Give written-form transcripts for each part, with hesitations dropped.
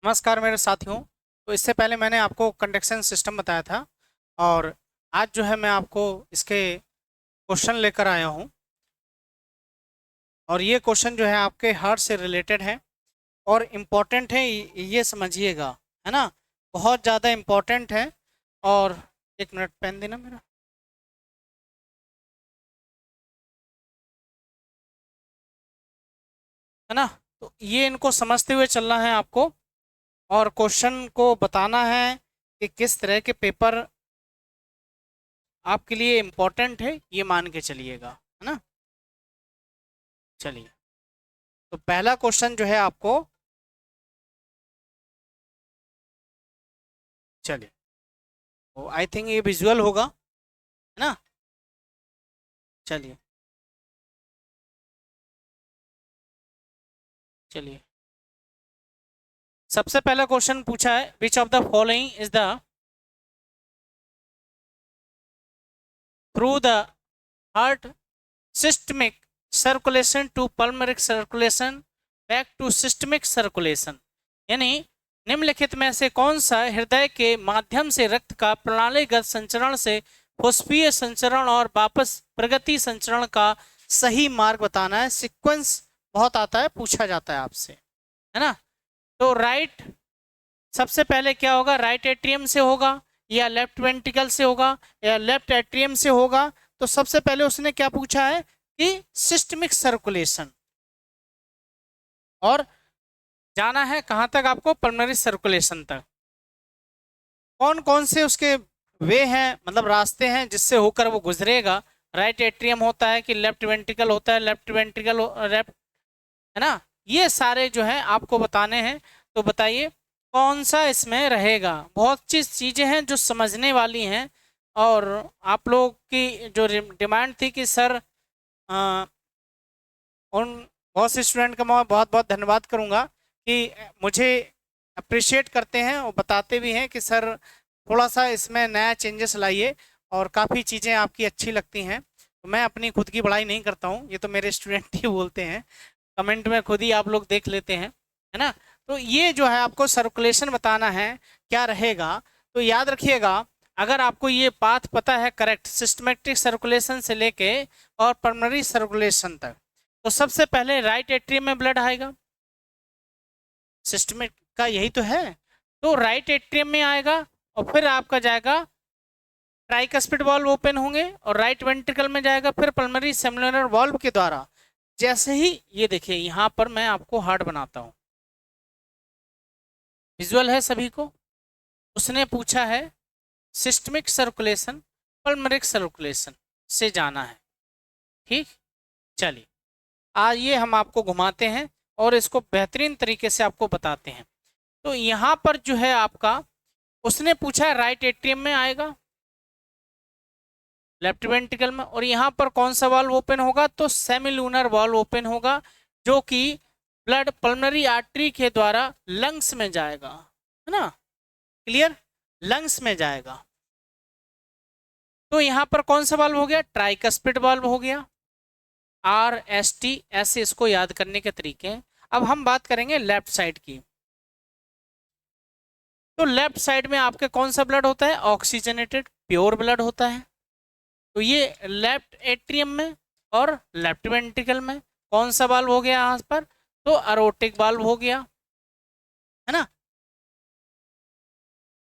नमस्कार मेरे साथियों। तो इससे पहले मैंने आपको कंडक्शन सिस्टम बताया था और आज जो है मैं आपको इसके क्वेश्चन लेकर आया हूँ। और ये क्वेश्चन जो है आपके हार्ट से रिलेटेड है और इम्पोर्टेंट है, ये समझिएगा, है ना। बहुत ज़्यादा इम्पोर्टेंट है। और एक मिनट पेन देना मेरा, है ना। तो ये इनको समझते हुए चलना है आपको और क्वेश्चन को बताना है कि किस तरह के पेपर आपके लिए इम्पोर्टेंट है, ये मान के चलिएगा, है ना। चलिए, तो पहला क्वेश्चन जो है आपको, चलिए, तो आई थिंक ये विजुअल होगा, है ना। चलिए चलिए, सबसे पहला क्वेश्चन पूछा है, which of the following is the through the heart systemic circulation to pulmonary circulation back to systemic circulation, यानी निम्नलिखित में से कौन सा हृदय के माध्यम से रक्त का प्रणालीगत संचरण से फुस्फीय संचरण और वापस प्रगति संचरण का सही मार्ग बताना है। सीक्वेंस बहुत आता है, पूछा जाता है आपसे, है ना। तो राइट, सबसे पहले क्या होगा, राइट एट्रियम से होगा या लेफ्ट वेंट्रिकल से होगा या लेफ्ट एट्रियम से होगा। तो सबसे पहले उसने क्या पूछा है कि सिस्टमिक सर्कुलेशन, और जाना है कहां तक आपको, पल्मोनरी सर्कुलेशन तक। कौन कौन से उसके वे हैं, मतलब रास्ते हैं जिससे होकर वो गुजरेगा। राइट एट्रियम होता है कि लेफ्ट वेंट्रिकल होता है, लेफ्ट वेंट्रिकल लेफ्ट, है ना। ये सारे जो है आपको बताने हैं। तो बताइए कौन सा इसमें रहेगा। बहुत चीज़ें हैं जो समझने वाली हैं। और आप लोग की जो डिमांड थी कि सर उन बहुत से स्टूडेंट का मैं बहुत बहुत धन्यवाद करूंगा कि मुझे अप्रिशिएट करते हैं और बताते भी हैं कि सर थोड़ा सा इसमें नया चेंजेस लाइए, और काफ़ी चीज़ें आपकी अच्छी लगती हैं। तो मैं अपनी खुद की बड़ाई नहीं करता हूँ, ये तो मेरे स्टूडेंट ही बोलते हैं, कमेंट में खुद ही आप लोग देख लेते हैं, है ना। तो ये जो है आपको सर्कुलेशन बताना है क्या रहेगा। तो याद रखिएगा, अगर आपको ये पाथ पता है करेक्ट, सिस्टमेटिक सर्कुलेशन से लेके और पल्मोनरी सर्कुलेशन तक, तो सबसे पहले राइट एट्रियम में ब्लड आएगा, सिस्टमिक का यही तो है। तो राइट एट्रियम में आएगा और फिर आपका जाएगा, ट्राइकस्पिड वाल्व ओपन होंगे और राइट वेंट्रिकल में जाएगा, फिर पल्मोनरी सेलुलर वाल्व के द्वारा। जैसे ही ये देखिए, यहां पर मैं आपको हार्ट बनाता हूं, विजुअल है सभी को। उसने पूछा है सिस्टमिक सर्कुलेशन पल्मोनरी सर्कुलेशन से जाना है, ठीक। चलिए आइए हम आपको घुमाते हैं और इसको बेहतरीन तरीके से आपको बताते हैं। तो यहाँ पर जो है आपका, उसने पूछा है राइट एट्रियम में आएगा, लेफ्ट वेंट्रिकल में, और यहाँ पर कौन सा वाल्व ओपन होगा, तो सेमिलूनर वाल्व ओपन होगा, जो कि ब्लड पल्मोनरी आर्टरी के द्वारा लंग्स में जाएगा, है ना। क्लियर, लंग्स में जाएगा। तो यहाँ पर कौन सा वाल्व हो गया, ट्राइकस्पिड वाल्व हो गया। RST, ऐसे इसको याद करने के तरीके हैं। अब हम बात करेंगे लेफ्ट साइड की। तो लेफ्ट साइड में आपके कौन सा ब्लड होता है, ऑक्सीजनेटेड प्योर ब्लड होता है। तो ये लेफ्ट एट्रियम में और लेफ्ट वेंट्रिकल में कौन सा वाल्व हो गया यहाँ पर, तो अरोटिक वाल्व हो गया, है ना।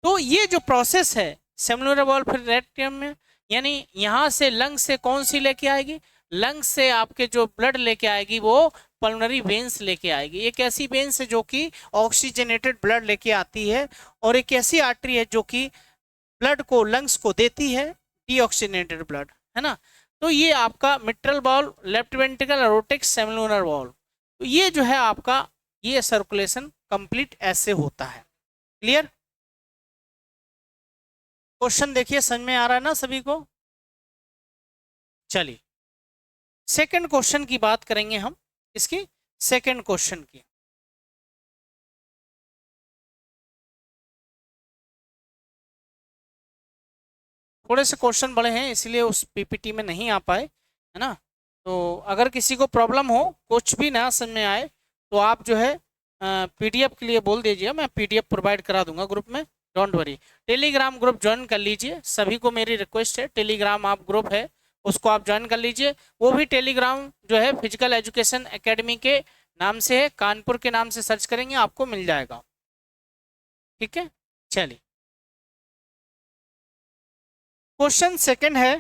तो ये जो प्रोसेस है सेलुलर वाल्व फिर एट्रियम में, यानी यहाँ से लंग से कौन सी लेके आएगी, लंग से आपके जो ब्लड लेके आएगी वो पल्मोनरी वेन्स लेके आएगी। एक ऐसी वेन्स है जो कि ऑक्सीजनेटेड ब्लड लेके आती है, और एक ऐसी आर्टरी है जो कि ब्लड को, लंग्स को देती है डीऑक्सीजनेटेड ब्लड, है ना। तो ये आपका mitral valve, left ventricle, aortic, cellular valve. तो ये जो है आपका, ये सर्कुलेशन कंप्लीट ऐसे होता है। क्लियर, क्वेश्चन देखिए, समझ में आ रहा है ना सभी को। चलिए सेकंड क्वेश्चन की बात करेंगे हम, इसकी सेकंड क्वेश्चन की। थोड़े से क्वेश्चन बड़े हैं इसलिए उस पीपीटी में नहीं आ पाए, है ना। तो अगर किसी को प्रॉब्लम हो, कुछ भी ना समझ में आए, तो आप जो है पीडीएफ के लिए बोल दीजिए, मैं पीडीएफ प्रोवाइड करा दूंगा ग्रुप में, don't worry. Telegram group join कर लीजिए, सभी को मेरी रिक्वेस्ट है, टेलीग्राम आप ग्रुप है उसको आप ज्वाइन कर लीजिए। वो भी टेलीग्राम जो है फिजिकल एजुकेशन एकेडमी के नाम से है, कानपुर के नाम से सर्च करेंगे आपको मिल जाएगा। ठीक है, चलिए क्वेश्चन सेकंड है,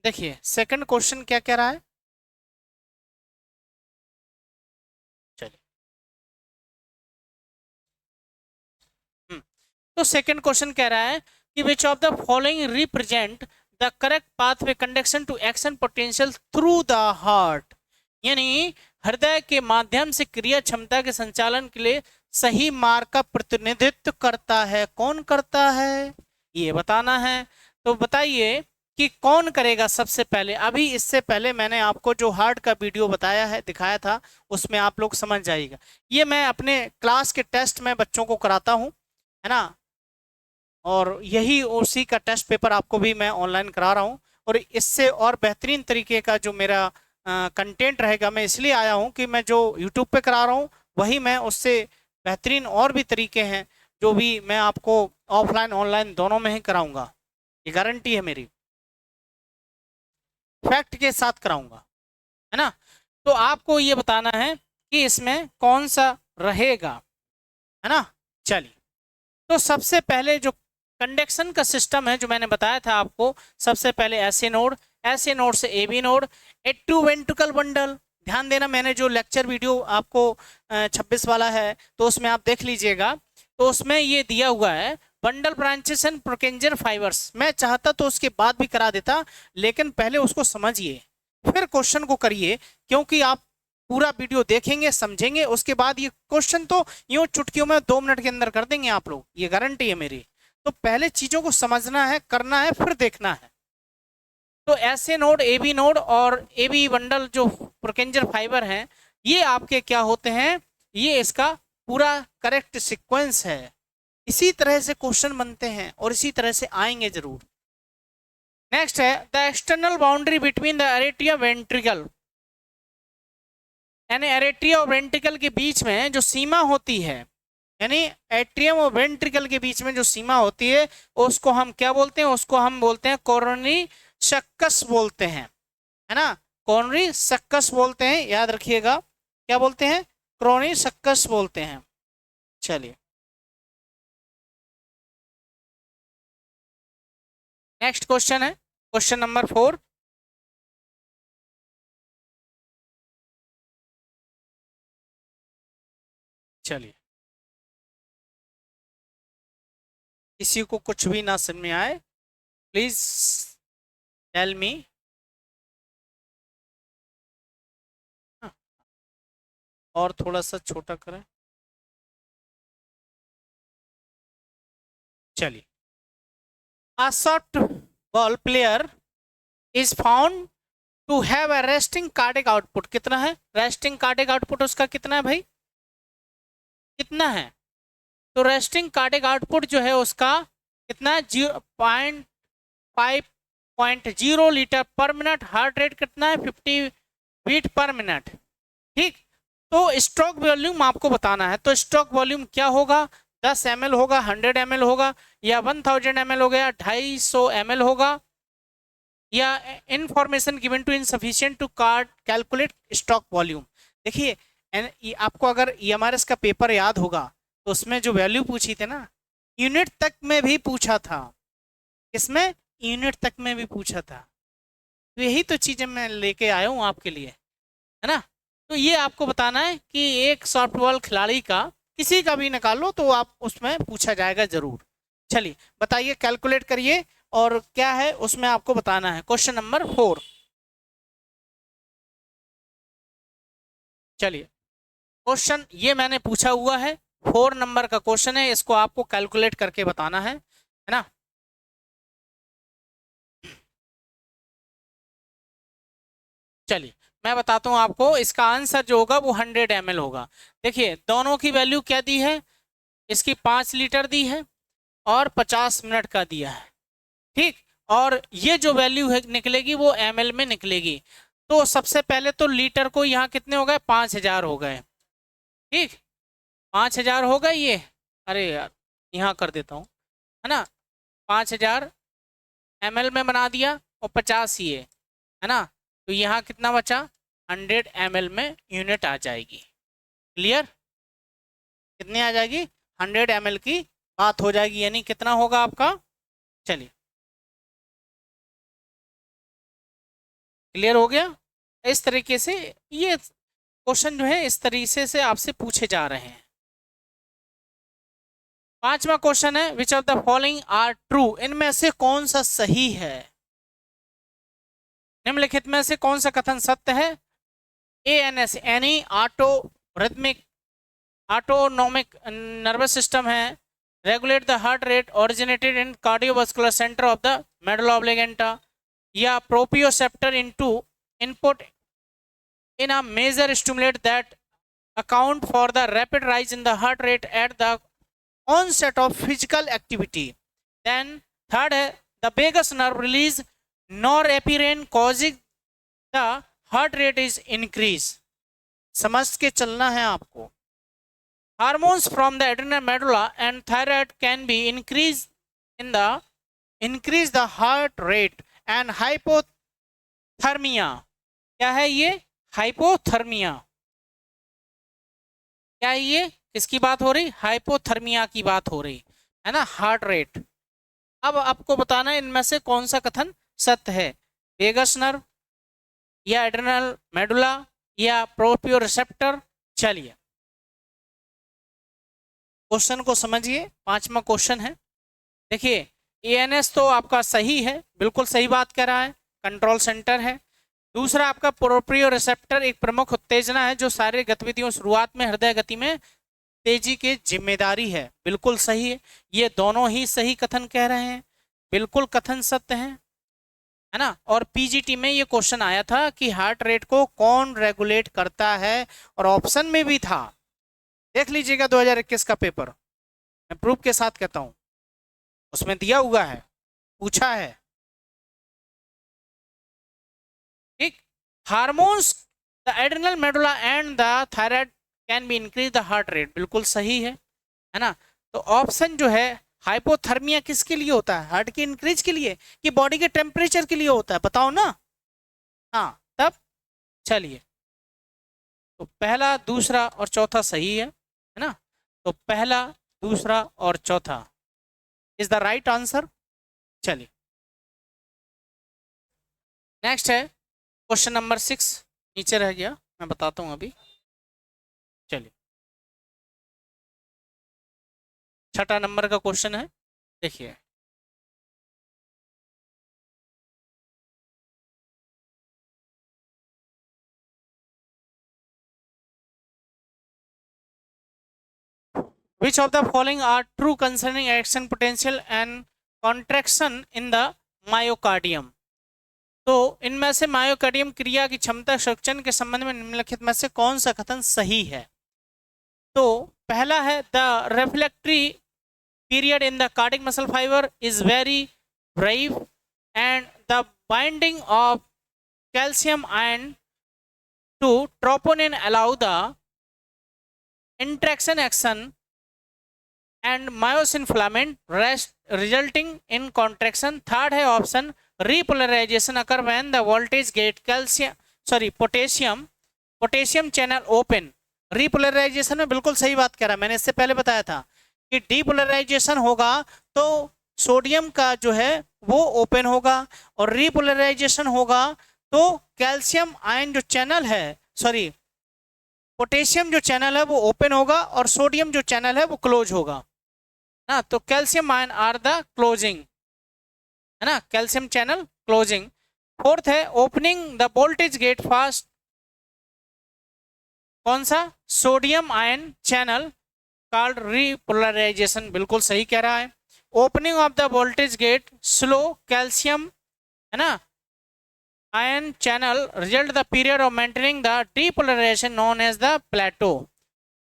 देखिए सेकंड क्वेश्चन क्या कह रहा है। चलिए तो सेकंड क्वेश्चन कह रहा है कि which of the following represent the correct pathway conduction to action potential through the heart, यानी हृदय के माध्यम से क्रिया क्षमता के संचालन के लिए सही मार्ग का प्रतिनिधित्व करता है। कौन करता है ये बताना है। तो बताइए कि कौन करेगा सबसे पहले। अभी इससे पहले मैंने आपको जो हार्ट का वीडियो बताया है, दिखाया था, उसमें आप लोग समझ जाइएगा। ये मैं अपने क्लास के टेस्ट में बच्चों को कराता हूँ, है ना, और यही उसी का टेस्ट पेपर आपको भी मैं ऑनलाइन करा रहा हूँ। और इससे और बेहतरीन तरीके का जो मेरा कंटेंट रहेगा, मैं इसलिए आया हूँ कि मैं जो यूट्यूब पे करा रहा हूँ वही मैं उससे बेहतरीन और भी तरीके हैं जो भी मैं आपको ऑफलाइन ऑनलाइन दोनों में ही कराऊंगा, ये गारंटी है मेरी, फैक्ट के साथ कराऊंगा, है ना। तो आपको ये बताना है कि इसमें कौन सा रहेगा, है ना। चलिए तो सबसे पहले जो कंडक्शन का सिस्टम है जो मैंने बताया था आपको, सबसे पहले ऐसे नोड, ऐसे नोड से A B node, atrioventricular bundle. ध्यान देना, मैंने जो लेक्चर वीडियो आपको 26 वाला है तो उसमें आप देख लीजिएगा, तो उसमें ये दिया हुआ है बंडल ब्रांचेस एंड प्रोकेंजर फाइबर्स। मैं चाहता तो उसके बाद भी करा देता, लेकिन पहले उसको समझिए फिर क्वेश्चन को करिए, क्योंकि आप पूरा वीडियो देखेंगे समझेंगे उसके बाद ये क्वेश्चन तो यूं चुटकियों में 2 मिनट के अंदर कर देंगे आप लोग, ये गारंटी है मेरी। तो पहले चीजों को समझना है, करना है, फिर देखना है। तो ऐसे नोड, ए बी नोड और ए बी बंडल जो प्रोकेंजर फाइबर हैं, ये आपके क्या होते हैं, ये इसका पूरा करेक्ट सीक्वेंस है। इसी तरह से क्वेश्चन बनते हैं और इसी तरह से आएंगे जरूर। नेक्स्ट है the external boundary between the atria ventricle, यानी एरेट्रिया और वेंट्रिकल के बीच में जो सीमा होती है, यानी एट्रियम और वेंट्रिकल के बीच में जो सीमा होती है उसको हम क्या बोलते हैं, उसको हम बोलते हैं कोरोनरी सक्कस बोलते हैं, है ना, कोरोनरी सक्कस बोलते हैं, याद रखिएगा क्या बोलते हैं, कोरोनरी सक्कस बोलते हैं। चलिए नेक्स्ट क्वेश्चन है क्वेश्चन नंबर 4। चलिए किसी को कुछ भी ना समझ में आए प्लीज टेल मी। और थोड़ा सा छोटा करें। चलिए a softball player is found to have a resting cardiac output, कितना है resting cardiac output उसका कितना है भाई, कितना है, तो resting cardiac output जो है उसका कितना है 0.5.0 लीटर पर मिनट, हार्ट रेट कितना है 50 बीट पर मिनट। ठीक, तो स्ट्रोक वॉल्यूम आपको बताना है, तो स्ट्रोक वॉल्यूम क्या होगा, 10 ml होगा, 100 ml होगा, या 1000 ml होगा, या 250 ml होगा, या information given to insufficient to calculate stock volume. देखिए आपको अगर ईएमआरएस का पेपर याद होगा तो उसमें जो वैल्यू पूछी थी ना, यूनिट तक में भी पूछा था, इसमें यूनिट तक में भी पूछा था, तो यही तो चीजें मैं लेके आया हूँ आपके लिए, है ना। तो ये आपको बताना है कि एक सॉफ्टबॉल खिलाड़ी का किसी का भी निकालो तो आप उसमें पूछा जाएगा जरूर। चलिए बताइए, कैलकुलेट करिए और क्या है उसमें आपको बताना है। क्वेश्चन नंबर 4, चलिए क्वेश्चन ये मैंने पूछा हुआ है, 4 नंबर का क्वेश्चन है, इसको आपको कैलकुलेट करके बताना है ना। चलिए मैं बताता हूँ आपको, इसका आंसर जो होगा वो 100 ml होगा। देखिए दोनों की वैल्यू क्या दी है, इसकी 5 लीटर दी है और 50 मिनट का दिया है। ठीक, और ये जो वैल्यू है निकलेगी वो ml में निकलेगी। तो सबसे पहले तो लीटर को यहाँ कितने हो गए, 5000 हो गए। ठीक, 5000 होगा ये, अरे यार यहाँ कर देता हूँ, है ना, 5000 ml में बना दिया और 50 ये है ना, तो यहाँ कितना बचा, 100 ml में यूनिट आ जाएगी। क्लियर, कितनी आ जाएगी, 100 ml की बात हो जाएगी, यानी कितना होगा आपका, चलिए क्लियर हो गया। इस तरीके से ये क्वेश्चन जो है इस तरीके से आपसे पूछे जा रहे हैं। 5वां क्वेश्चन है, which of the following are true, इनमें से कौन सा सही है, निम्नलिखित में से कौन सा कथन सत्य है। ANS any autorhythmic autonomic nervous system है, regulate the heart rate, originated in cardiovascular centre of the medulla oblongata, या proprioceptor into input in a major stimulate that account for the rapid rise in the heart rate at the onset of physical activity. Then third है, the vagus nerve release norepinephrine causing the heart rate is increase. समझ के चलना है आपको। Hormones from the adrenal medulla and thyroid can be increase the heart rate and hypothermia. क्या है ये, hypothermia. क्या है ये, किसकी बात हो रही, हाइपोथर्मिया की बात हो रही है ना, हार्ट रेट। अब आपको बताना है इनमें से कौन सा कथन सत्य है, वेगस नर्व या एड्रेनल मेडुला या प्रोपियोरिसेप्टर। चलिए क्वेश्चन को समझिए, 5वां क्वेश्चन है। देखिए ANS तो आपका सही है, बिल्कुल सही बात कह रहा है, कंट्रोल सेंटर है। दूसरा आपका प्रोप्रियोरिसेप्टर एक प्रमुख उत्तेजना है जो शारीरिक गतिविधियों शुरुआत में हृदय गति में तेजी की जिम्मेदारी है, बिल्कुल सही है। ये दोनों ही सही कथन कह रहे हैं, बिल्कुल कथन सत्य है ना। और PGT में ये क्वेश्चन आया था कि हार्ट रेट को कौन रेगुलेट करता है, और ऑप्शन में भी था, देख लीजिएगा 2021 का पेपर, मैं प्रूफ के साथ कहता हूं, उसमें दिया हुआ है, पूछा है। ठीक, hormones the adrenal medulla and the thyroid can be increase the heart rate, बिल्कुल सही है ना। तो ऑप्शन जो है, हाइपोथर्मिया किसके लिए होता है, हार्ट के इंक्रीज के लिए कि बॉडी के टेम्परेचर के लिए होता है, बताओ ना। हाँ तब चलिए, तो पहला दूसरा और चौथा सही है ना, तो पहला दूसरा और चौथा इज द राइट आंसर। चलिए नेक्स्ट है क्वेश्चन नंबर 6, नीचे रह गया, मैं बताता हूं अभी। चलिए 6ठा नंबर का क्वेश्चन है, देखिए which of the following are true concerning action potential and contraction in the myocardium। तो इनमें से मायोकार्डियम क्रिया की क्षमता संरक्षण के संबंध में निम्नलिखित में से कौन सा कथन सही है। तो पहला है, the refractory period in the cardiac muscle fibre is very brief and the binding of calcium ion to troponin allow the interaction action and myosin filament rest resulting in contraction। Third है option, repolarization occur when the voltage gate potassium channel open। repolarization में बिल्कुल सही बात कह रहा है, मैंने इससे पहले बताया था कि डीपोलराइजेशन होगा तो सोडियम का जो है वो ओपन होगा, और रिपोलराइजेशन होगा तो कैल्शियम आयन जो चैनल है, सॉरी पोटेशियम जो चैनल है वो ओपन होगा और सोडियम जो चैनल है वो क्लोज होगा ना। तो calcium ion are the closing, है ना, कैल्शियम चैनल क्लोजिंग। फोर्थ है, opening the voltage gate fast, कौन सा, sodium ion channel called repolarization, बिल्कुल सही कह रहा है। Opening of the voltage gate slow calcium, है ना, ion channel result the period of maintaining the depolarization known as the plateau.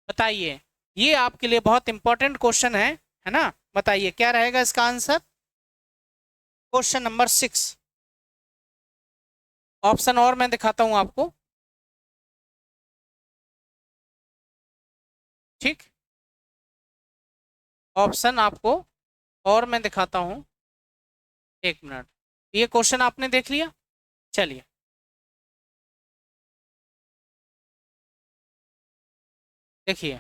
बताइए, ये आपके लिए बहुत इंपॉर्टेंट क्वेश्चन है ना, बताइए क्या रहेगा इसका आंसर। क्वेश्चन नंबर 6, ऑप्शन और मैं दिखाता हूं आपको, ठीक। ऑप्शन आपको और मैं दिखाता हूँ, एक मिनट। ये क्वेश्चन आपने देख लिया, चलिए देखिए।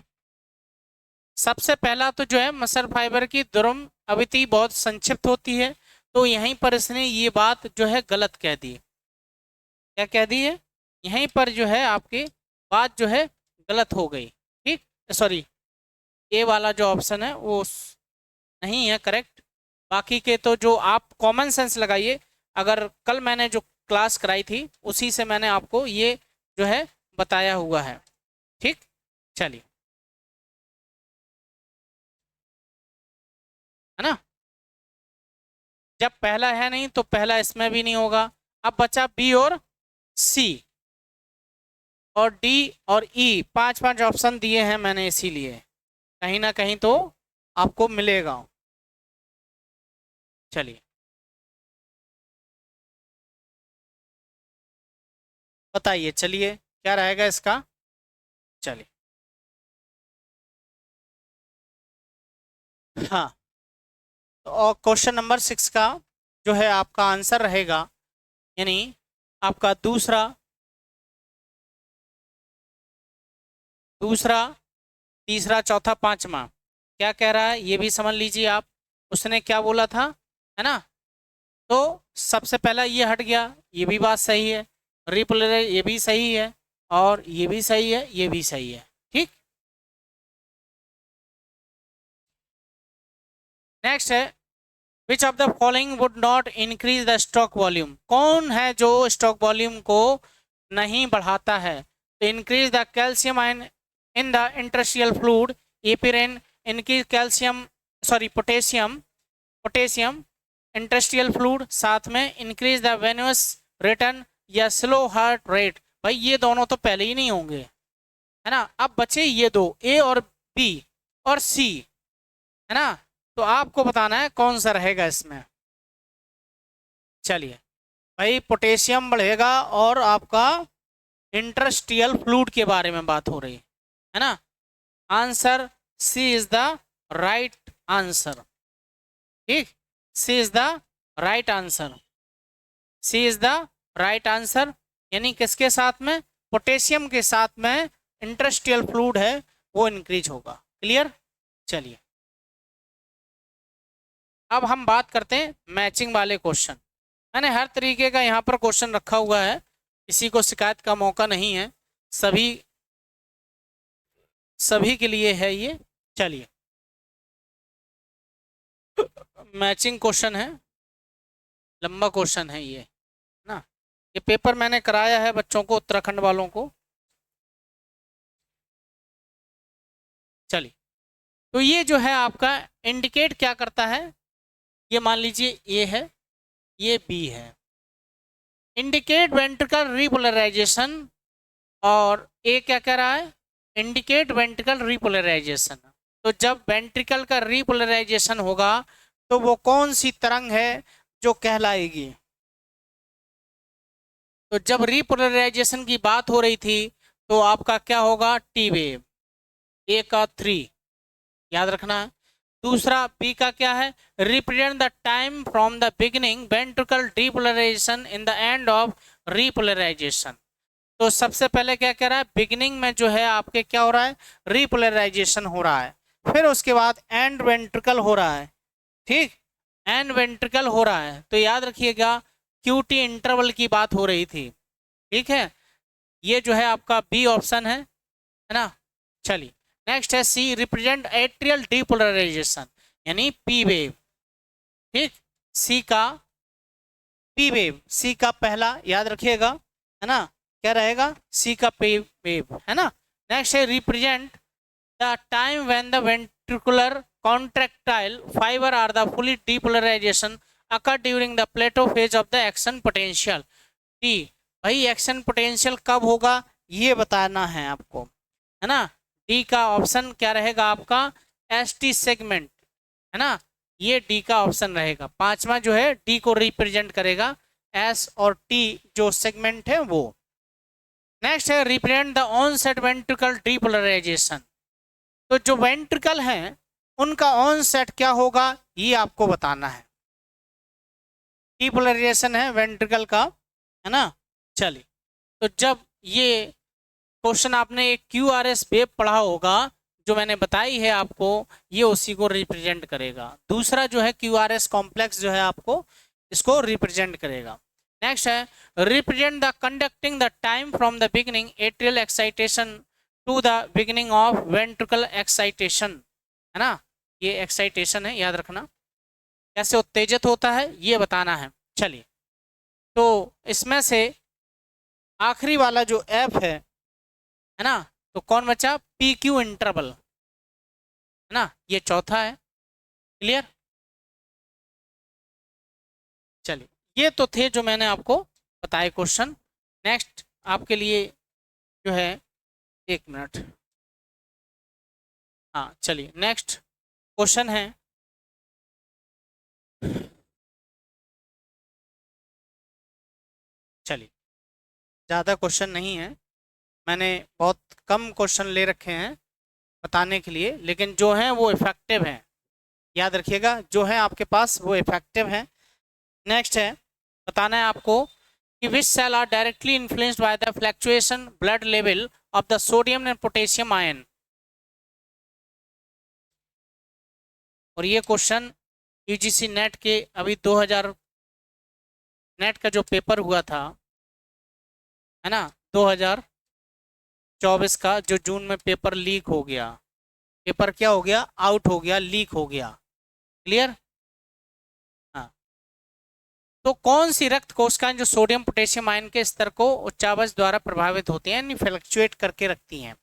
सबसे पहला तो जो है मसल फाइबर की ध्रुव अवधि बहुत संक्षिप्त होती है, तो यहीं पर इसने ये बात जो है गलत कह दी। क्या कह दी है? यहीं पर जो है आपकी बात जो है गलत हो गई। ठीक, सॉरी, ए वाला जो ऑप्शन है वो नहीं है करेक्ट। बाकी के तो जो आप कॉमन सेंस लगाइए, अगर कल मैंने जो क्लास कराई थी उसी से मैंने आपको ये जो है बताया हुआ है। ठीक, चलिए, है ना। जब पहला है नहीं तो पहला इसमें भी नहीं होगा। अब बचा बी और सी और डी और ई, पांच पांच ऑप्शन दिए हैं मैंने, इसीलिए कहीं ना कहीं तो आपको मिलेगा। चलिए बताइए, चलिए क्या रहेगा इसका। चलिए, हाँ, और क्वेश्चन नंबर 6 का जो है आपका आंसर रहेगा, यानी आपका दूसरा, दूसरा, तीसरा, चौथा, पांचवा। क्या कह रहा है ये भी समझ लीजिए आप। उसने क्या बोला था, है ना। तो सबसे पहला ये हट गया, ये भी बात सही है। रिपोलर ये भी सही है, और ये भी सही है, ये भी सही है। ठीक, नेक्स्ट है, which of the following would not increase the stroke volume. कौन है जो स्टॉक वॉल्यूम को नहीं बढ़ाता है? तो increase the calcium ion in the interstitial fluid, एपिरेन, increase calcium, sorry potassium, potassium interstitial fluid, साथ में इंक्रीज द वेनस रिटर्न या स्लो हार्ट रेट। भाई ये दोनों तो पहले ही नहीं होंगे, है ना। अब बचे ये दो, ए और बी और सी, है ना। तो आपको बताना है कौन सा रहेगा इसमें। चलिए भाई, पोटेशियम बढ़ेगा और आपका इंटरस्टिशियल फ्लूइड के बारे में बात हो रही है ना। Answer C is the right answer. ठीक, C is the right answer, C is the right answer. यानी किसके साथ में? पोटेशियम के साथ में इंटरस्टिशियल फ्लूइड है वो इंक्रीज होगा। क्लियर, चलिए अब हम बात करते हैं मैचिंग वाले क्वेश्चन। मैंने हर तरीके का यहाँ पर क्वेश्चन रखा हुआ है, किसी को शिकायत का मौका नहीं है, सभी सभी के लिए है ये। चलिए, मैचिंग क्वेश्चन है, लंबा क्वेश्चन है ये ना। ये पेपर मैंने कराया है बच्चों को, उत्तराखंड वालों को। चलिए, तो ये जो है आपका इंडिकेट क्या करता है, ये मान लीजिए ए है, ये बी है। इंडिकेट वेंट्रिकल रिपोलराइजेशन, और ए क्या कह रहा है? Indicate ventricle repolarization. तो जब वेंट्रिकल का रिपोलराइजेशन होगा तो वो कौन सी तरंग है जो कहलाएगी? तो जब रिपोलराइजेशन की बात हो रही थी तो आपका क्या होगा? टी वेव, ए का 3 याद रखना है। दूसरा बी का क्या है? Represent the time from the beginning ventricle depolarization in the end of repolarization. तो सबसे पहले क्या कह रहा है? बिगिनिंग में जो है आपके क्या हो रहा है? रिपोलराइजेशन हो रहा है। फिर उसके बाद एंड वेंट्रिकल हो रहा है। ठीक, एंड वेंट्रिकल हो रहा है, तो याद रखिएगा क्यूटी इंटरवल की बात हो रही थी। ठीक है, ये जो है आपका बी ऑप्शन है ना। चलिए, नेक्स्ट है सी, रिप्रेजेंट एट्रियल डिपोलराइजेशन, यानी पी वेव। ठीक, सी का पी वेव, सी का पहला याद रखिएगा, है ना। क्या रहेगा? सी का पी वेव, है ना। नेक्स्ट है represent the time when the ventricular contractile fiber are the fully depolarization occur during the plateau phase of the action potential। D, भाई एक्शन पोटेंशियल कब होगा ये बताना है आपको, है ना। डी का ऑप्शन क्या रहेगा आपका? एस टी सेगमेंट, है ना। ये डी का ऑप्शन रहेगा। पांचवा जो है डी को रिप्रेजेंट करेगा, एस और टी जो सेगमेंट है वो। नेक्स्ट है represent the onset ventricle depolarization. तो जो वेंट्रिकल है उनका ऑन सेट क्या होगा ये आपको बताना है। डीपोलराइजेशन है वेंट्रिकल का, है ना। चलिए, तो जब ये क्वेश्चन आपने एक QRS वेव पढ़ा होगा जो मैंने बताई है आपको, ये उसी को रिप्रेजेंट करेगा। दूसरा जो है QRS कॉम्प्लेक्स जो है आपको इसको रिप्रेजेंट करेगा। नेक्स्ट है represent the conducting the time from the beginning atrial excitation to the beginning of ventricle excitation, है ना। ये एक्साइटेशन है, याद रखना कैसे उत्तेजित होता है ये बताना है। चलिए, तो इसमें से आखिरी वाला जो एफ है ना, तो कौन बचा, PQ इंटरवल, है ना, ये चौथा है। क्लियर। चलिए, ये तो थे जो मैंने आपको बताए क्वेश्चन। नेक्स्ट आपके लिए जो है, एक मिनट, हाँ चलिए नेक्स्ट क्वेश्चन है, चलिए ज़्यादा क्वेश्चन नहीं है, मैंने बहुत कम क्वेश्चन ले रखे हैं बताने के लिए, लेकिन जो हैं वो इफेक्टिव हैं। याद रखिएगा, जो है आपके पास वो इफेक्टिव हैं। नेक्स्ट है, बताना है आपको कि which cell are directly influenced by the fluctuation blood level of the sodium and potassium ion. और ये क्वेश्चन UGC नेट के अभी 2000 नेट का जो पेपर हुआ था, है ना, 2024 का, जो जून में पेपर लीक हो गया, पेपर क्या हो गया, आउट हो गया, लीक हो गया। क्लियर। हाँ, तो कौन सी रक्त कोशिकाएं जो सोडियम पोटेशियम आयन के स्तर को उच्चावच द्वारा प्रभावित होती हैं, यानी फ्लक्चुएट करके रखती हैं।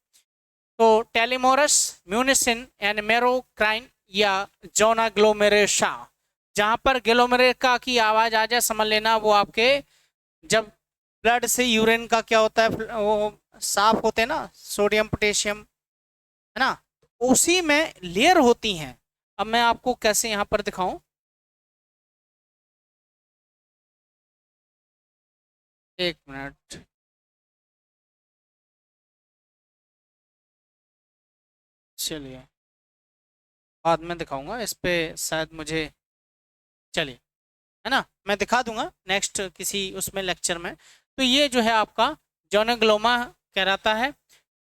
तो टेलीमोरस, म्यूनिसिन एंड मेरोक्राइन या जोना ग्लोमेरेशा। जहां पर ग्लोमेरेका की आवाज आ जाए समझ लेना वो आपके जब ब्लड से यूरिन का क्या होता है, वो साफ होते हैं ना, सोडियम पोटेशियम, है ना, उसी में लेयर होती हैं। अब मैं आपको कैसे यहां पर दिखाऊं, एक मिनट, चलिए बाद में दिखाऊंगा, इस पे शायद मुझे, चलिए, है ना, मैं दिखा दूंगा नेक्स्ट किसी उसमें लेक्चर में। तो ये जो है आपका जोनोग्लोमा कहलाता है।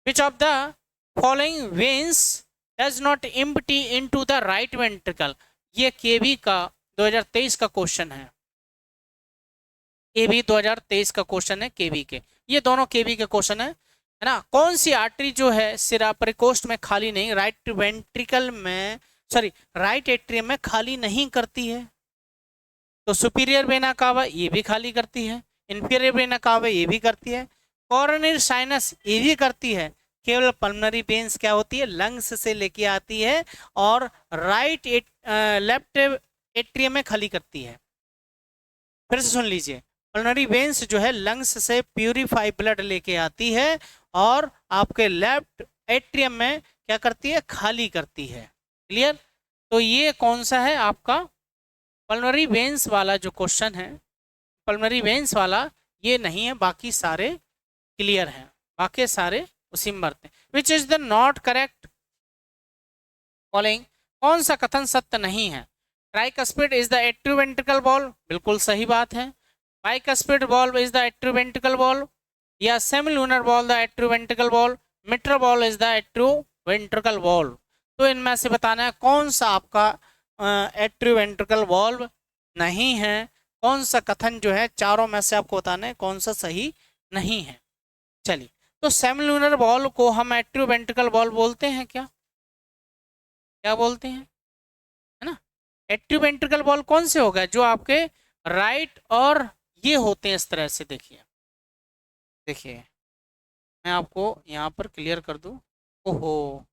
Which of the following veins does not empty into the right ventricle. ये केवी का 2023 का क्वेश्चन है, केवी 2023 का क्वेश्चन है, केवी के, ये दोनों केवी के क्वेश्चन है ना। कौन सी आर्टरी जो है सिरा परिकोष्ठ में खाली नहीं, राइट वेंट्रिकल में, सॉरी राइट एट्रियम में खाली नहीं करती है। तो सुपीरियर वेना कावा ये भी खाली करती है, इंफीरियर वेना कावा ये भी करती है, कोरोनरी साइनस ये भी करती है। केवल पल्मनरी वेन्स क्या होती है, लंग्स से लेके आती है और राइट लेफ्ट एट्रियम में खाली करती है। फिर से सुन लीजिए, पल्मनरी वेन्स जो है लंग्स से प्यूरिफाई ब्लड लेके आती है और आपके लेफ्ट एट्रियम में क्या करती है, खाली करती है। क्लियर। तो ये कौन सा है आपका पल्मनरी वेन्स वाला जो क्वेश्चन है, पल्मनरी वेन्स वाला ये नहीं है, बाकी सारे क्लियर हैं, बाकी सारे उसी में भरते हैं। Which is the not correct following, कौन सा कथन सत्य नहीं है। Tricuspid is the atrioventricular valve, बिल्कुल सही बात है। Bicuspid valve is the atrioventricular valve, या semilunar valve the atrioventricular valve, mitral valve is the atrioventricular valve. तो इनमें से बताना है कौन सा आपका एट्रोवेंट्रिकल वॉल्व नहीं है, कौन सा कथन जो है चारों में से आपको बताना है कौन सा सही नहीं है। चलिए, तो सेमिलूनर वॉल्व को हम एट्रोवेंट्रिकल वॉल्व बोलते हैं क्या, क्या बोलते हैं, है ना। एट्रोवेंट्रिकल वॉल्व कौन से होगा, जो आपके राइट और ये होते हैं इस तरह से। देखिए देखिए, मैं आपको यहाँ पर क्लियर कर दूँ। ओहो,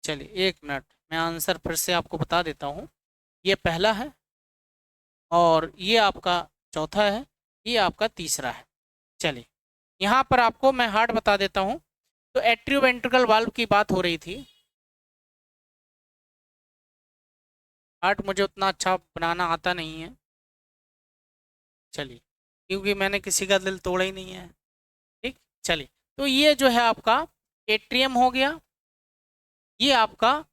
चलिए एक मिनट, मैं आंसर फिर से आपको बता देता हूँ। ये पहला है और ये आपका चौथा है, ये आपका तीसरा है। चलिए, यहाँ पर आपको मैं हार्ट बता देता हूँ। तो एट्रोवेंट्रिकल वाल्व की बात हो रही थी। हार्ट मुझे उतना अच्छा बनाना आता नहीं है, चलिए, क्योंकि मैंने किसी का दिल तोड़ा ही नहीं है। ठीक, चलिए, तो ये जो है आपका एट्रियम हो गया, ये आपका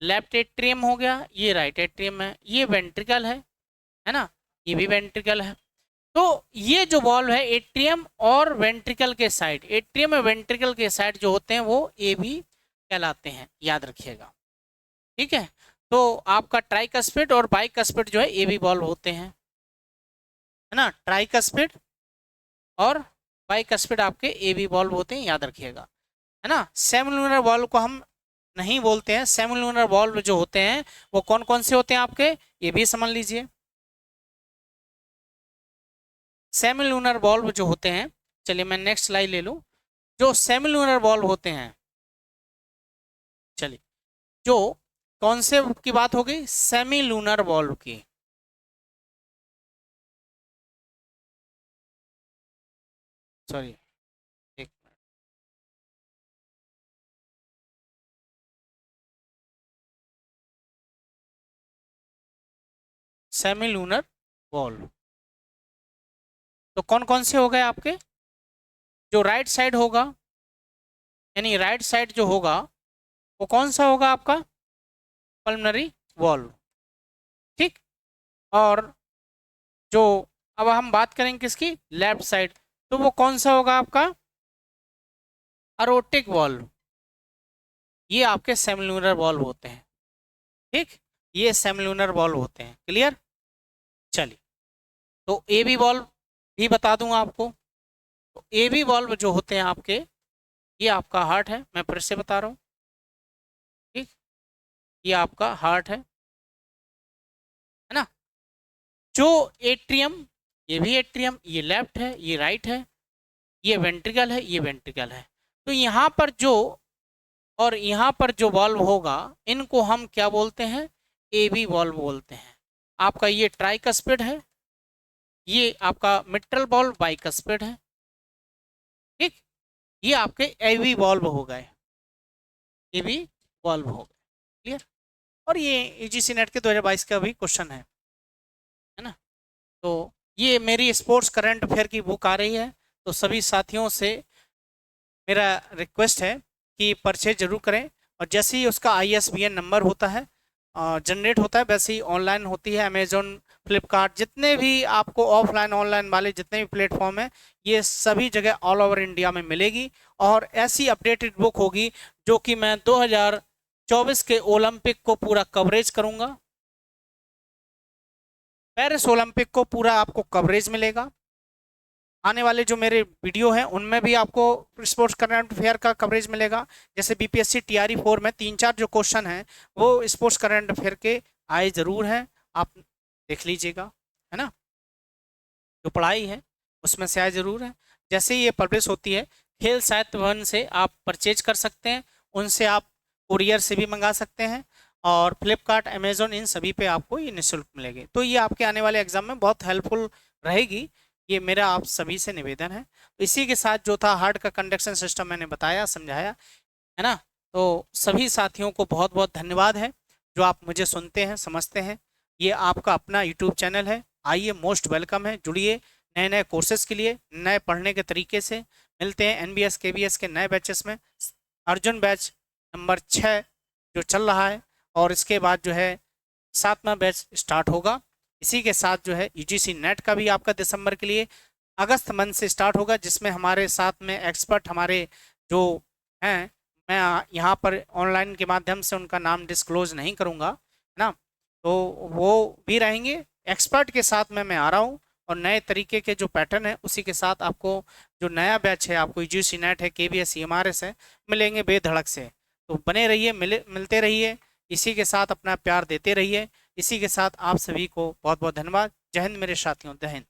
लेफ्ट एट्रियम हो गया, ये राइट एट्रियम है, ये वेंट्रिकल है ना, ये भी वेंट्रिकल है। तो ये जो वॉल्व है एट्रियम और वेंट्रिकल के साइड, एट्रियम और वेंट्रिकल के साइड जो होते हैं वो ए बी कहलाते हैं, याद रखिएगा। ठीक है, तो आपका ट्राइकस्पिड और बाइकस्पिड जो है ए बी वॉल्व होते हैं, है ना, ट्राइकस्पिड और बाइकस्पिड आपके ए बी वॉल्व होते हैं, याद रखिएगा, है ना। सेमिलुनर वॉल्व को हम नहीं बोलते हैं, सेमिलुनर वॉल्व जो होते हैं वो कौन कौन से होते हैं आपके, ये भी समझ लीजिए। सेमिलुनर वॉल्व जो होते हैं, चलिए मैं नेक्स्ट स्लाइड ले लूं। जो सेमिलुनर वॉल्व होते हैं, चलिए जो कौन से की बात हो गई, सेमिलुनर वॉल्व की। सॉरी, एक मिनट, सेमिलुनर वॉल्व तो कौन कौन से हो गए आपके, जो राइट साइड होगा, यानी राइट साइड जो होगा वो कौन सा होगा आपका, पल्मनरी वॉल्व। ठीक, और जो अब हम बात करेंगे किसकी, लेफ्ट साइड, तो वो कौन सा होगा आपका, अरोटिक वॉल्व। ये आपके सेमिलुनर वॉल्व होते हैं। ठीक, ये सेमिलुनर वॉल्व होते हैं, क्लियर। चलिए, तो ए बी वॉल्व भी बता दूंगा आपको। तो ए बी वॉल्व जो होते हैं आपके, ये आपका हार्ट है, मैं फिर से बता रहा हूँ। ठीक, ये आपका हार्ट है ना। जो एट्रियम, ये भी एट्रियम, ये लेफ्ट है, ये राइट है, ये वेंट्रिकल है, ये वेंट्रिकल है। तो यहाँ पर जो और यहाँ पर जो वॉल्व होगा, इनको हम क्या बोलते हैं, ए बी वॉल्व बोलते हैं। आपका ये ट्राइकस्पिड है, ये आपका मिट्रल वॉल्व बाइकस्पिड है। ठीक, ये आपके ए बी वॉल्व हो गए, ए बी वॉल्व हो गए, क्लियर। और ये यूजीसी नेट के 2022 का भी क्वेश्चन है ना। तो ये मेरी स्पोर्ट्स करंट अफेयर की बुक आ रही है, तो सभी साथियों से मेरा रिक्वेस्ट है कि परचेज जरूर करें। और जैसे ही उसका ISBN नंबर होता है, जनरेट होता है, वैसे ही ऑनलाइन होती है। अमेजोन, फ्लिपकार्ट, जितने भी आपको ऑफलाइन ऑनलाइन वाले जितने भी प्लेटफॉर्म है, ये सभी जगह ऑल ओवर इंडिया में मिलेगी। और ऐसी अपडेटेड बुक होगी जो कि मैं 2024 के ओलंपिक को पूरा कवरेज करूंगा, पेरिस ओलंपिक को पूरा आपको कवरेज मिलेगा। आने वाले जो मेरे वीडियो हैं उनमें भी आपको स्पोर्ट्स करंट अफेयर का कवरेज मिलेगा। जैसे BPSC TRE 4 में 3-4 जो क्वेश्चन हैं वो स्पोर्ट्स करंट अफेयर के आए जरूर हैं, आप देख लीजिएगा, है ना। जो पढ़ाई है उसमें से आए जरूर है। जैसे ही ये पब्लिश होती है, खेल साहित्य भवन से आप परचेज कर सकते हैं, उनसे आप कुरियर से भी मंगा सकते हैं, और फ्लिपकार्ट, अमेजोन, इन सभी पे आपको ये निःशुल्क मिलेगी। तो ये आपके आने वाले एग्जाम में बहुत हेल्पफुल रहेगी, ये मेरा आप सभी से निवेदन है। तो इसी के साथ जो था हार्ट का कंडक्शन सिस्टम मैंने बताया, समझाया, है ना। तो सभी साथियों को बहुत बहुत धन्यवाद है जो आप मुझे सुनते हैं, समझते हैं। ये आपका अपना यूट्यूब चैनल है, आइए, मोस्ट वेलकम है, जुड़िए नए नए कोर्सेज के लिए, नए पढ़ने के तरीके से। मिलते हैं NBS KBS के नए बैचेस में। अर्जुन बैच नंबर 6 जो चल रहा है, और इसके बाद जो है 7वां बैच स्टार्ट होगा। इसी के साथ जो है UGC नेट का भी आपका दिसंबर के लिए अगस्त मंथ से स्टार्ट होगा, जिसमें हमारे साथ में एक्सपर्ट हमारे जो हैं, मैं यहाँ पर ऑनलाइन के माध्यम से उनका नाम डिस्क्लोज नहीं करूँगा, है ना, तो वो भी रहेंगे। एक्सपर्ट के साथ में मैं आ रहा हूँ, और नए तरीके के जो पैटर्न है उसी के साथ आपको जो नया बैच है, आपको UGC नेट है, KBS CMRS है, मिलेंगे बेधड़क से। तो बने रहिए, मिलते रहिए, इसी के साथ अपना प्यार देते रहिए। इसी के साथ आप सभी को बहुत बहुत धन्यवाद। जय हिंद मेरे साथियों, जय हिंद।